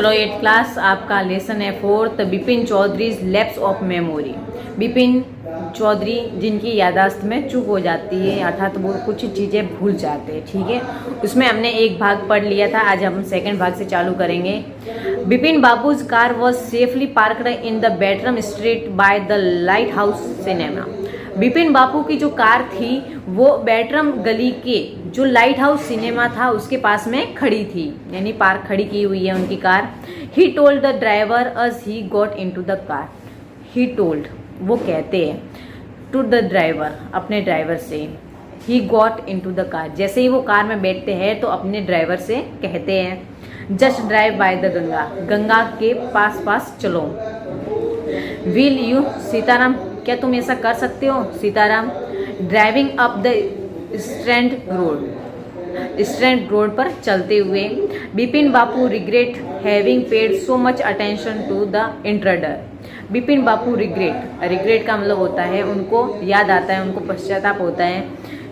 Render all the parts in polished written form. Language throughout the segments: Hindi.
चलो 8th क्लास आपका लेसन है 4th Bipin Chaudhary's lapse of memory. Bipin Chaudhary जिनकी यादाश्त में चूक हो जाती है, अर्थात वो कुछ चीज़ें भूल जाते हैं। ठीक है, उसमें हमने एक भाग पढ़ लिया था, आज हम सेकंड भाग से चालू करेंगे। Bipin Babu's car was safely parked in the Bertram street by the light house cinema. Bipin Bapu की जो कार थी वो बेटरम गली के जो लाइट हाउस सिनेमा था उसके पास में खड़ी थी, यानी पार्क खड़ी की हुई है उनकी car. He told the driver us he got into the car. He told, वो कहते हैं टू द ड्राइवर, अपने ड्राइवर से, he got into the car, जैसे ही वो कार में बैठते हैं तो अपने ड्राइवर से कहते हैं just drive by the Ganga, Ganga के पास पास चलो। विल यू सीताराम, क्या तुम ऐसा कर सकते हो Sitaram. Driving up the strand road, strand road पर चलते हुए। Bipin Bapu regret having paid so much attention to the intruder. Bipin Bapu regret, regret का मतलब होता है उनको याद आता है, उनको पश्चाताप होता है।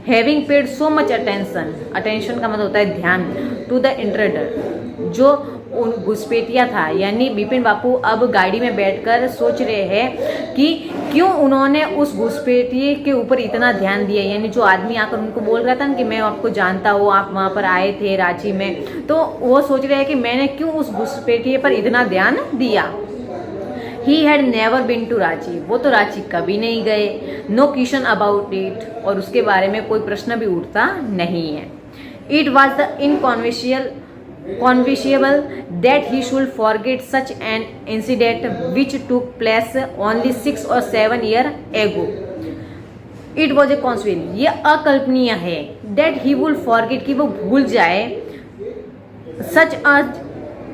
Having paid so much attention, attention का मतलब होता है ध्यान, टू द इंट्रूडर, जो घुसपैठिया था। यानी बिपिन बापू अब गाड़ी में बैठकर सोच रहे हैं कि क्यों उन्होंने उस घुसपैठिए के ऊपर इतना ध्यान दिया, यानी जो आदमी आकर उनको बोल रहा था ना कि मैं आपको जानता हूँ, आप वहाँ पर आए थे रांची में, तो वो सोच रहे हैं कि मैंने क्यों उस घुसपैठिए पर इतना ध्यान दिया। He had never been to Ranchi, वो तो रांची कभी नहीं गए। नो क्वेश्चन अबाउट इट, और उसके बारे में कोई प्रश्न भी उठता नहीं है। It was the conceivable that he should forget such an incident which took place only 6 or 7 years ago. It was a conceivable, ये अकल्पनीय है, that he would forget, कि वो भूल जाए, such a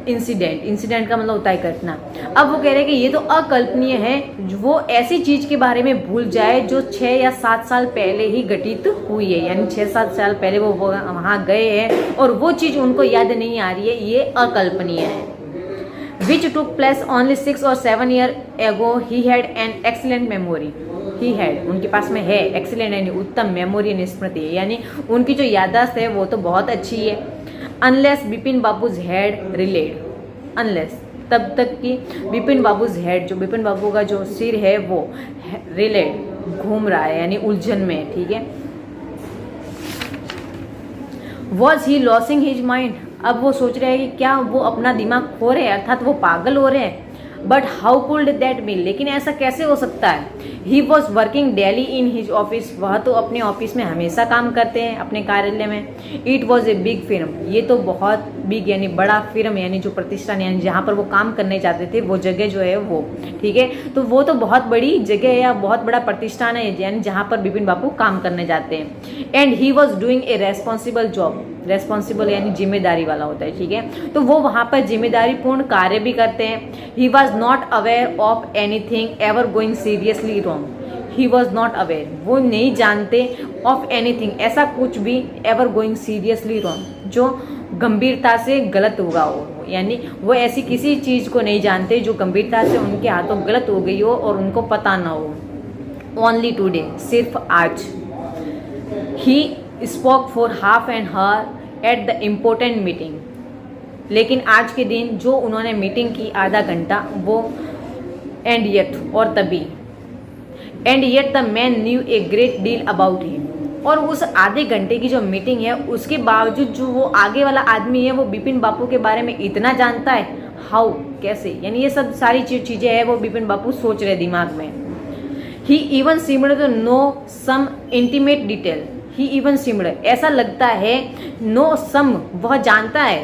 इंसिडेंट, इंसिडेंट का मतलब होता है घटना। अब वो कह रहे हैं कि ये तो अकल्पनीय है, वो ऐसी चीज के बारे में भूल जाए जो 6 या 7 साल पहले ही घटित हुई है, यानी 6-7 साल पहले वो वहां गए हैं और वो चीज उनको याद नहीं आ रही है, ये अकल्पनीय है। विच took place only 6 or 7 years ago, he had an excellent memory. He had, उनके पास में है, एक्सीलेंट यानी उत्तम, मेमोरी यानी स्मृति है, यानी उनकी जो याददाश्त है वो तो बहुत अच्छी है। Unless Bipin babus head relayed, unless तब तक कि बिपिन बाबूज हेड, जो बिपिन बाबू का जो सिर है वो रिलेड, घूम रहा है, यानी उलझन में। ठीक है, was he losing his mind, अब वो सोच रहे हैं कि क्या वो अपना दिमाग खो रहे हैं, अर्थात वो पागल हो रहे हैं। But how could that be, लेकिन ऐसा कैसे हो सकता है। He was working daily in his office, वह तो अपने ऑफिस में हमेशा काम करते हैं, अपने कार्यालय में। It was a big film, ये तो बहुत बिग यानी बड़ा फिल्म, यानी जो प्रतिष्ठान यानी जहाँ पर वो काम करने जाते थे वो जगह जो है वो, ठीक है, तो वो तो बहुत बड़ी जगह है या बहुत बड़ा प्रतिष्ठान है, यानी जहाँ पर बिपिन बापू काम करने जाते हैं। And he was doing a responsible job, responsible यानी जिम्मेदारी वाला होता है। ठीक है, तो वो वहाँ पर जिम्मेदारी पूर्ण कार्य भी करते हैं। He was not aware of anything ever going seriously wrong, he was not aware, वो नहीं जानते, ऑफ एनीथिंग, ऐसा कुछ भी, एवर गोइंग सीरियसली रॉन्ग, जो गंभीरता से गलत होगा हो, यानी वो ऐसी किसी चीज़ को नहीं जानते जो गंभीरता से उनके हाथों गलत हो गई हो और उनको पता ना हो। ओनली टुडे, सिर्फ आज। He spoke for half an hour at the important meeting, लेकिन आज के दिन जो उन्होंने मीटिंग की आधा घंटा वो, एंड येट, और तभी, and yet the man new a great deal about him, और उस आधे घंटे की जो मीटिंग है उसके बावजूद जो वो आगे वाला आदमी है वो बिपिन बापू के बारे में इतना जानता है। हाउ, कैसे, यानी ये सब सारी चीज़ें हैं वो बिपिन बापू सोच रहे दिमाग में। He even seemed to know some intimate detail, he even seemed, ऐसा लगता है, नो सम, वह जानता है,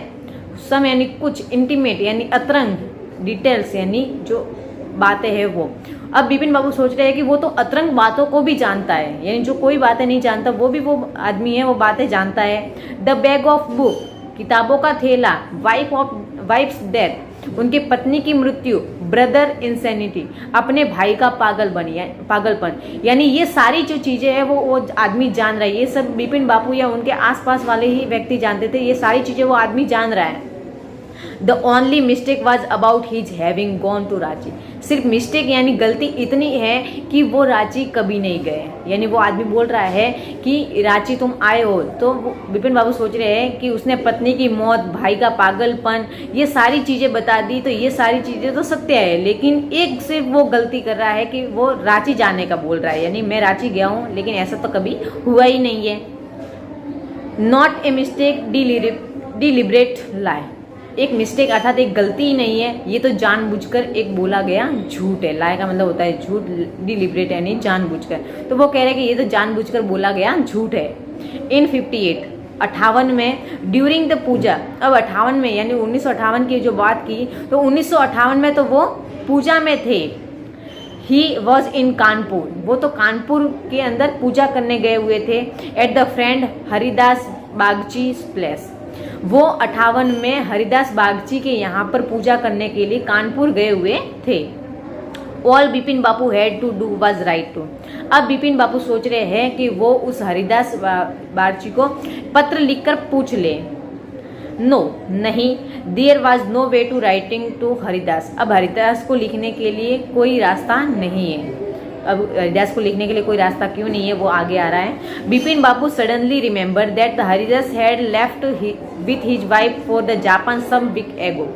सम यानी कुछ, इंटीमेट यानी अतरंग, डिटेल्स यानी जो बातें हैं वो। अब बिपिन बाबू सोच रहे हैं कि वो तो अतरंग बातों को भी जानता है, यानी जो कोई बातें नहीं जानता वो भी वो आदमी है, वो बातें जानता है। द बैग ऑफ बुक, किताबों का थैला। वाइफ्स डेथ, उनके पत्नी की मृत्यु। ब्रदर इंसैनिटी, अपने भाई का पागलपन, यानी ये सारी जो चीज़ें हैं वो आदमी जान रहा है। ये सब बिपिन बापू या उनके आसपास वाले ही व्यक्ति जानते थे, ये सारी चीज़ें वो आदमी जान रहा है। The only mistake was about his having gone to Ranchi. सिर्फ मिस्टेक यानी गलती इतनी है कि वो रांची कभी नहीं गए। यानी वो आदमी बोल रहा है कि रांची तुम आए हो, तो विपिन बाबू सोच रहे हैं कि उसने पत्नी की मौत, भाई का पागलपन, ये सारी चीज़ें बता दी, तो ये सारी चीज़ें तो सत्य है, लेकिन एक सिर्फ वो गलती कर रहा है कि वो रांची जाने का बोल रहा है। यानी मैं रांची गया हूँ, लेकिन ऐसा तो कभी हुआ ही नहीं है। नॉट ए मिस्टेक, डिलिबरेट लाई। एक मिस्टेक अर्थात एक गलती ही नहीं है, ये तो जानबूझकर एक बोला गया झूठ है। लाई का मतलब होता है झूठ, डिलिबरेट यानी जानबूझकर। तो वो कह रहे हैं कि ये तो जानबूझकर बोला गया झूठ है। इन 58 में ड्यूरिंग द पूजा, अब 58 में यानी 1958 की जो बात की, तो 1958 में तो वो पूजा में थे। ही वॉज इन कानपुर, वो तो कानपुर के अंदर पूजा करने गए हुए थे। At the friend Haridas Bagchi place, वो 58 में हरिदास बागची के यहाँ पर पूजा करने के लिए कानपुर गए हुए थे। All Bipin Babu had to do was write to. अब बिपिन बापू सोच रहे हैं कि वो उस हरिदास बागची को पत्र लिखकर पूछ ले। नो, नहीं, there was no way to writing to Haridas. अब हरिदास को लिखने के लिए कोई रास्ता नहीं है। अब हरिदास को लिखने के लिए कोई रास्ता क्यों नहीं है, वो आगे आ रहा है। Bipin Bapu suddenly remember that the Haridas had left with his wife for the Japan some week ago.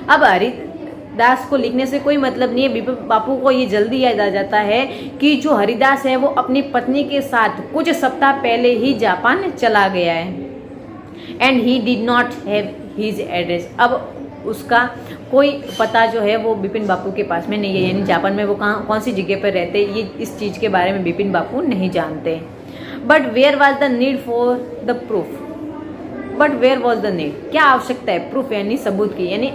अब हरिदास को लिखने से कोई मतलब नहीं है। बिपिन बापू को ये जल्दी याद आ जाता है कि जो हरिदास है वो अपनी पत्नी के साथ कुछ सप्ताह पहले ही जापान चला गया है। And he did not have his address. अब उसका कोई पता जो है वो बिपिन बापू के पास में नहीं है, यानी जापान में वो कौन सी जगह पर रहते, ये इस चीज़ के बारे में बिपिन बापू नहीं जानते। But where was the need for the proof, but where was the need, क्या आवश्यकता है प्रूफ यानी सबूत की, यानी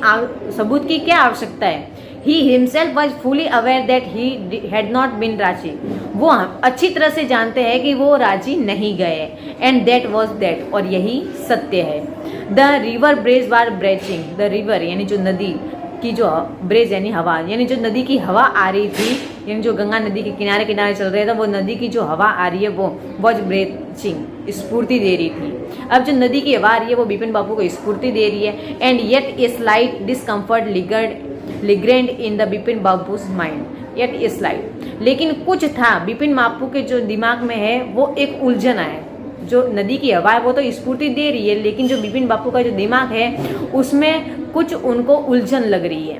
सबूत की क्या आवश्यकता है। He himself was fully aware that he had not been Ranchi, वो अच्छी तरह से जानते हैं कि वो रांची नहीं गए। एंड दैट वॉज दैट, और यही सत्य है। The river breeze war breaching, the river यानी जो नदी की जो ब्रेज यानी हवा, यानी जो नदी की हवा आ रही थी, यानी जो गंगा नदी के किनारे किनारे चल रहे थे, वो नदी की जो हवा आ रही है वो वॉज ब्रेचिंग, स्फूर्ति दे रही थी। अब जो नदी की हवा आ रही है वो बिपिन बापू को स्फूर्ति दे रही है। And yet a slight discomfort लिग्रेंड in the Bipin Bapu's mind, yet a slight, लेकिन कुछ था बिपिन बापू के जो दिमाग में है वो एक उलझन है। जो नदी की हवा है वो तो स्फूर्ति दे रही है, लेकिन जो बिपिन बापू का जो दिमाग है उसमें कुछ उनको उलझन लग रही है।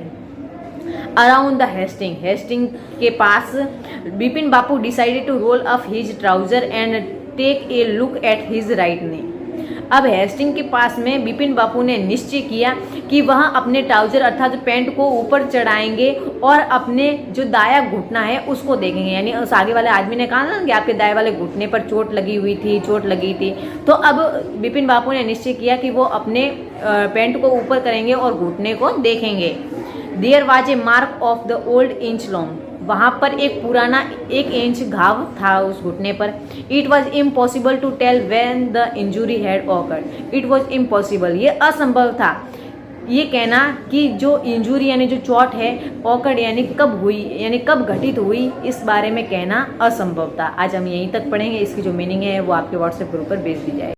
अराउंड द हेस्टिंग के पास Bipin Bapu decided to roll up his trouser and take a look at his right knee. अब हेस्टिंग के पास में बिपिन बापू ने निश्चय किया कि वह अपने ट्राउजर अर्थात पैंट को ऊपर चढ़ाएंगे और अपने जो दाया घुटना है उसको देखेंगे। यानी उस आगे वाले आदमी ने कहा ना कि आपके दाएं वाले घुटने पर चोट लगी थी। तो अब बिपिन बापू ने निश्चय किया कि वो अपने पैंट को ऊपर करेंगे और घुटने को देखेंगे। There was a mark of the old inch long, वहाँ पर एक पुराना 1 इंच घाव था उस घुटने पर। It was impossible to tell when the injury had occurred, it was impossible, ये असंभव था ये कहना कि जो इंजुरी यानी जो चोट है ऑकर्ड यानी कब हुई, यानी कब घटित हुई, इस बारे में कहना असंभव था। आज हम यहीं तक पढ़ेंगे, इसकी जो मीनिंग है वो आपके व्हाट्सएप ग्रुप पर भेज दी जाएगी।